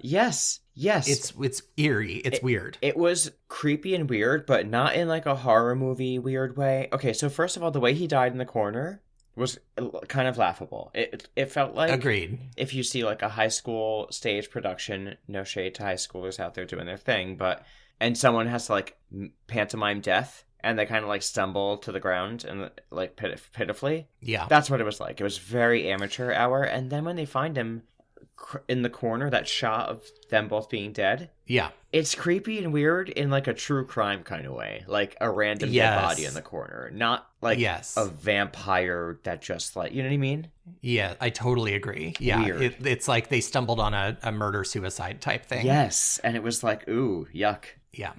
Yes. It's eerie. It's weird. It was creepy and weird, but not in like a horror movie weird way. Okay, so first of all, the way he died in the corner was kind of laughable. It felt like, agreed, if you see like a high school stage production, no shade to high schoolers out there doing their thing, but and someone has to like pantomime death, and they kind of like stumble to the ground and like pitifully. Yeah. That's what it was like. It was very amateur hour. And then when they find him in the corner, that shot of them both being dead. Yeah. It's creepy and weird in like a true crime kind of way. Like a random dead body in the corner. Not like a vampire that just like, you know what I mean? Yeah, I totally agree. Yeah. It's like they stumbled on a murder-suicide type thing. Yes. And it was like, ooh, yuck. Yeah.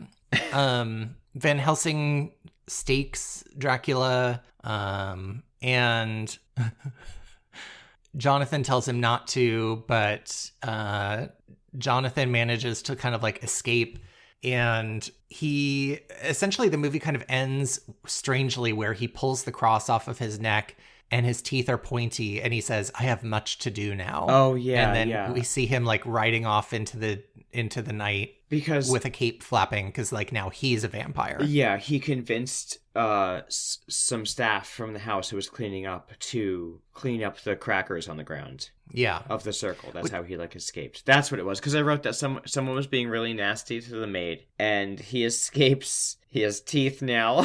Van Helsing stakes Dracula, and Jonathan tells him not to, but Jonathan manages to kind of like escape, and he essentially, the movie kind of ends strangely where he pulls the cross off of his neck and his teeth are pointy, and he says, "I have much to do now." Oh yeah. And then we see him like riding off into the night with a cape flapping, because like now he's a vampire. Yeah, he convinced some staff from the house who was cleaning up to clean up the crackers on the ground. Yeah, of the circle. That's how he like escaped. That's what it was. Because I wrote that someone was being really nasty to the maid, and he escapes. He has teeth now.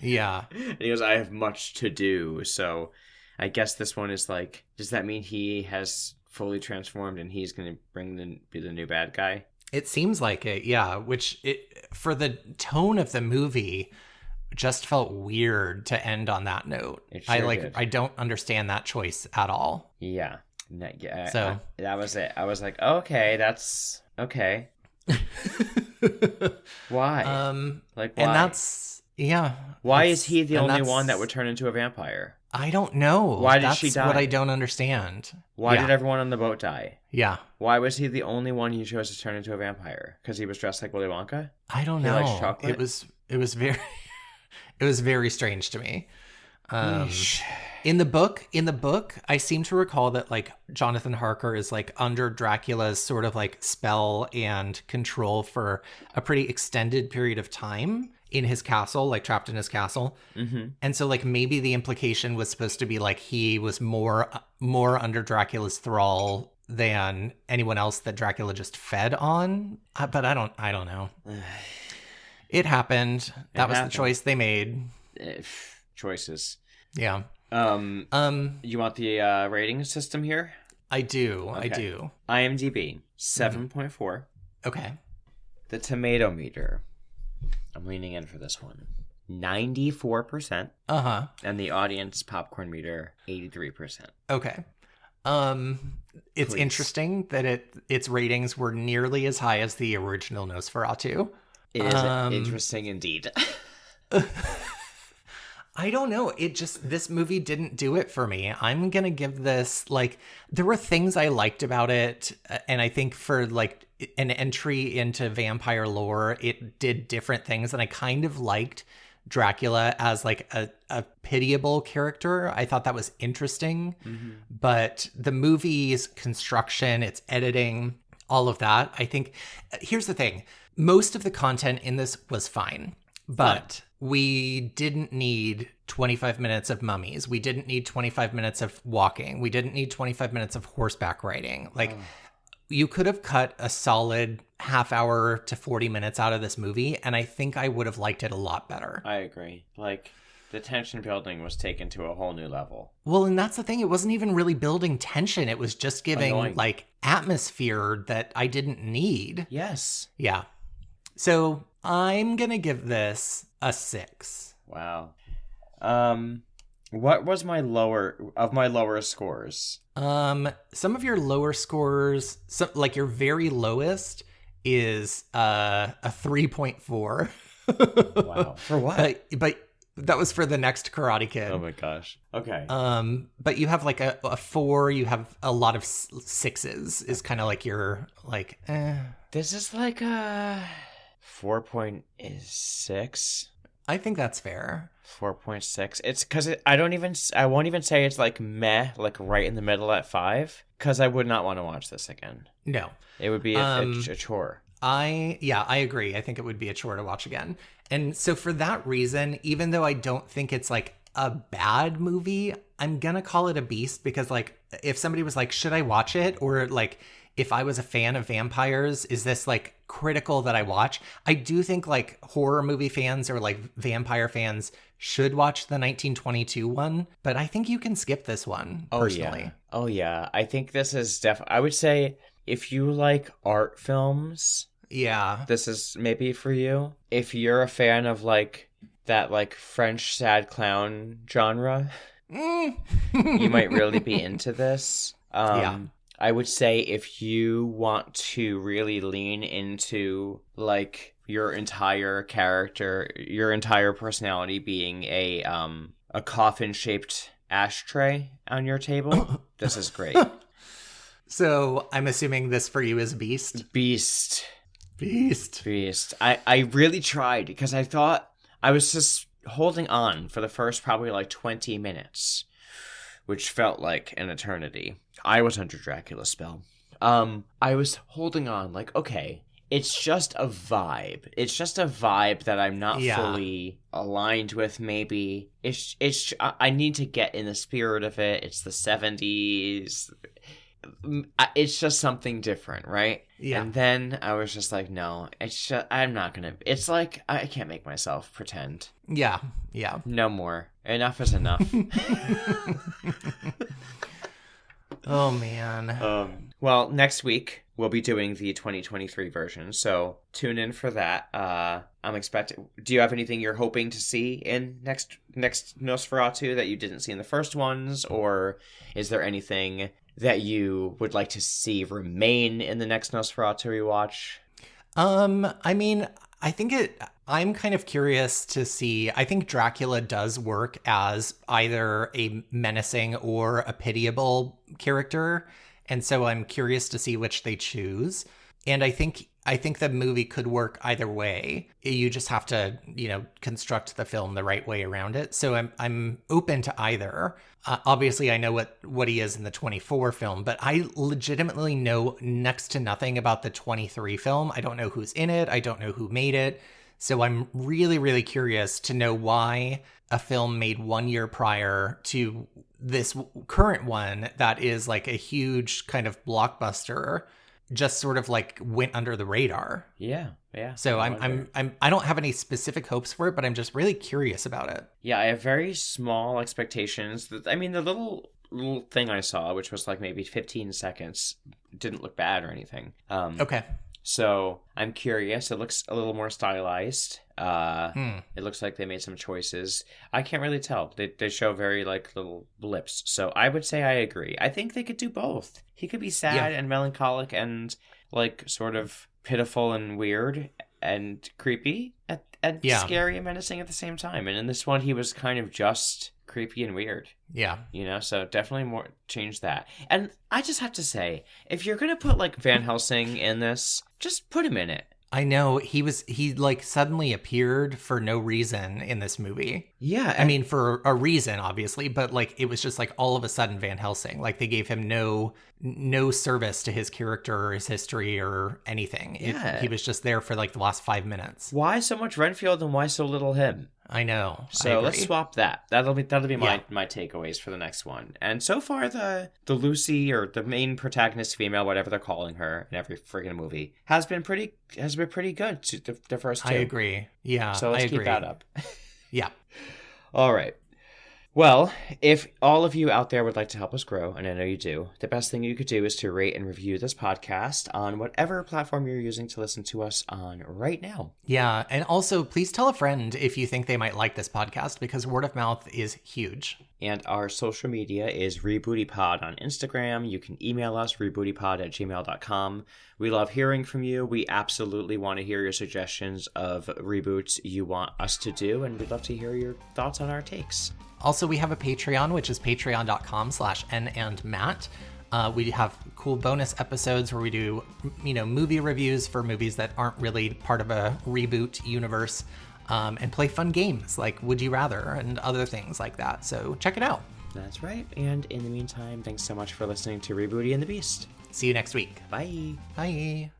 Yeah. And he goes, "I have much to do." So I guess this one is like, does that mean he has fully transformed and he's going to be the new bad guy? It seems like it, yeah. Which, for the tone of the movie, just felt weird to end on that note. It sure did. I don't understand that choice at all. Yeah. So that was it. I was like, okay, that's okay. Why? Like, why? And that's, yeah. Why is he the only one that would turn into a vampire? I don't know. Why did she die? That's what I don't understand. Why did everyone on the boat die? Yeah. Why was he the only one you chose to turn into a vampire? Because he was dressed like Willy Wonka? I don't know. He likes chocolate? It was very it was very strange to me. In the book, I seem to recall that like Jonathan Harker is like under Dracula's sort of like spell and control for a pretty extended period of time in his castle, like trapped in his castle. Mm-hmm. And so like maybe the implication was supposed to be like he was more under Dracula's thrall than anyone else that Dracula just fed on. But I don't know. It happened. That was the choice they made. Choices. Yeah. You want the rating system here? I do. Okay. I do. IMDb 7.4. Okay. The tomato meter. I'm leaning in for this one. 94%. Uh-huh. And the audience popcorn meter 83%. Okay. It's Please. Interesting that its ratings were nearly as high as the original Nosferatu. It is interesting indeed. I don't know. This movie didn't do it for me. I'm going to give this, like, there were things I liked about it. And I think for, like, an entry into vampire lore, it did different things. And I kind of liked Dracula as, like, a pitiable character. I thought that was interesting. Mm-hmm. But the movie's construction, its editing, all of that, I think, here's the thing. Most of the content in this was fine. But we didn't need 25 minutes of mummies. We didn't need 25 minutes of walking. We didn't need 25 minutes of horseback riding. Like, you could have cut a solid half hour to 40 minutes out of this movie, and I think I would have liked it a lot better. I agree. Like, the tension building was taken to a whole new level. Well, and that's the thing. It wasn't even really building tension. It was just giving, like, atmosphere that I didn't need. Yes. Yeah. So I'm going to give this a 6. Wow. What was my lower scores? Some of your lower scores, like your very lowest is a 3.4. Wow. For what? But that was for the next Karate Kid. Oh my gosh. Okay. But you have like a 4, you have a lot of 6s is kind of like your like This is like a 4.6. I think that's fair. 4.6. It's because I won't even say it's like meh, like right in the middle at 5, because I would not want to watch this again. No. It would be a chore. I agree. I think it would be a chore to watch again. And so for that reason, even though I don't think it's like a bad movie, I'm going to call it a beast because like if somebody was like, should I watch it? Or like if I was a fan of vampires, is this like critical that I watch? I do think like horror movie fans or like vampire fans should watch the 1922 one, but I think you can skip this one personally. Oh yeah. I think this is definitely, I would say if you like art films, yeah, this is maybe for you. If you're a fan of like that like French sad clown genre, you might really be into this. Yeah. I would say if you want to really lean into like your entire character, your entire personality being a coffin-shaped ashtray on your table, this is great. So I'm assuming this for you is Beast. Beast. Beast. I really tried because I thought I was just holding on for the first probably like 20 minutes, which felt like an eternity. I was under Dracula's spell. I was holding on like, okay, it's just a vibe. It's just a vibe that I'm not fully aligned with, maybe. I need to get in the spirit of it. It's the 70s. It's just something different, right? Yeah. And then I was just like, no, it's just, I'm not gonna, it's like, I can't make myself pretend. Yeah. No more. Enough is enough. Oh, man. Well, next week, we'll be doing the 2023 version, so tune in for that. I'm expecting, do you have anything you're hoping to see in next Nosferatu that you didn't see in the first ones, or is there anything that you would like to see remain in the next Nosferatu rewatch? I mean, I'm kind of curious to see. I think Dracula does work as either a menacing or a pitiable character. And so I'm curious to see which they choose. And I think the movie could work either way. You just have to, construct the film the right way around it. So I'm open to either. Obviously, I know what he is in the 24 film, but I legitimately know next to nothing about the 23 film. I don't know who's in it. I don't know who made it. So I'm really, really curious to know why a film made 1 year prior to this current one that is like a huge kind of blockbuster just sort of like went under the radar. Yeah. So I don't have any specific hopes for it, but I'm just really curious about it. Yeah, I have very small expectations. I mean, the little thing I saw, which was like maybe 15 seconds, didn't look bad or anything. Okay. So I'm curious. It looks a little more stylized. It looks like they made some choices. I can't really tell. They show very like little blips. So I would say I agree. I think they could do both. He could be sad and melancholic and like sort of pitiful and weird and creepy and scary and menacing at the same time. And in this one, he was kind of just creepy and weird. Yeah. So definitely more change that. And I just have to say, if you're going to put like Van Helsing in this, just put him in it. I know he like suddenly appeared for no reason in this movie. Yeah. I mean, for a reason, obviously, but like it was just like all of a sudden Van Helsing, like they gave him no service to his character or his history or anything. Yeah. He was just there for like the last 5 minutes. Why so much Renfield and why so little him? I know. So let's swap that. That'll be my takeaways for the next one. And so far, the Lucy or the main protagonist female, whatever they're calling her in every friggin' movie, has been pretty good. The first two. I agree. Yeah. So let's keep that up. Yeah. All right. Well, if all of you out there would like to help us grow, and I know you do, the best thing you could do is to rate and review this podcast on whatever platform you're using to listen to us on right now. Yeah, and also please tell a friend if you think they might like this podcast, because word of mouth is huge. And our social media is RebootyPod on Instagram. You can email us, rebootypod@gmail.com. We love hearing from you. We absolutely want to hear your suggestions of reboots you want us to do, and we'd love to hear your thoughts on our takes. Also, we have a Patreon, which is patreon.com/nandmatt. We have cool bonus episodes where we do, movie reviews for movies that aren't really part of a reboot universe, and play fun games like Would You Rather and other things like that. So check it out. That's right. And in the meantime, thanks so much for listening to Rebooty and the Beast. See you next week. Bye. Bye.